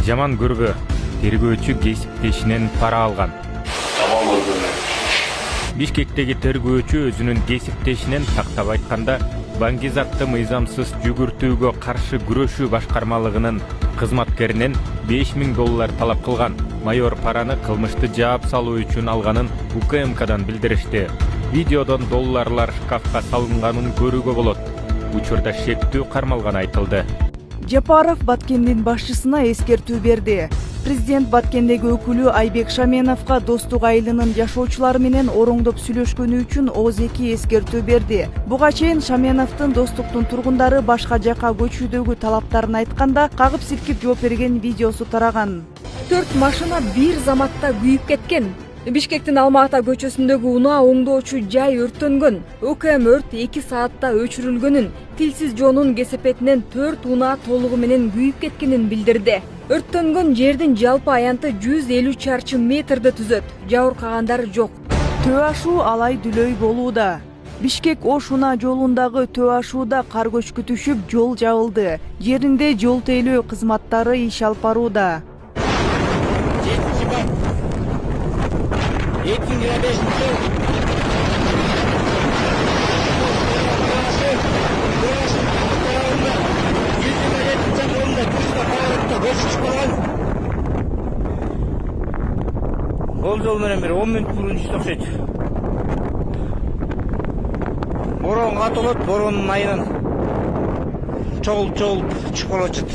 жаман көргө, тергөөчү кесиптешинен пара алган. Бишкектеги тергөөчү өзүнүн кесиптешинен тактап айтканда Баңгизатты мыйзамсыз жүгүртүүгө каршы күрөшүү башкармалыгынын кызматкеринен $5000 талап кылган. Майор параны кылмышты жаап салуу үчүн алганын УКМКдан билдиришти. Видеодон долларлар шкафка салынганын көрүүгө болот. Учурда шектүү кармалган айтылды. Жапаров Баткендин башчысына эскертүү берди. Президент Баткендеги өкүлү Айбек Шаменовго достук айылынын жашоочулары менен ороңдоп сүйлөшкөнү үчүн ооз-2 эскертүү берди. Буга чейин Шаменовдун достуктун тургундары башка жакка көчүүдөгү талаптарын айтканда кагып силкип жооп берген видеосу тараган. 4 машина бир заматта күйүп кеткен. Бишкектин Алмата көчөсүндөгү унаа оңдоочу жай өрттөнгөн. УКМ өрт 2 саатта өчүрүлгөнүн, тилсиз жоонун кесепетинен 4 унаа толугу менен күйүп кеткенин билдирди. Өрттөнгөн жердин жалпы аянты 150 чарчы метрди түзөт. Жабыркагандар жок. Төө ашуу алай дүлөй болууда. Бишкек-Ош унаа жолундагы төө ашууда кар көчкү түшүп, жол жабылды. Жеринде жол тейлөө кызматтары иш алып барууда. Ол жол менен бир 10 мүнөт мурун иш окшойт. Борон катылат, боронун айынан чогулуп чукулачат.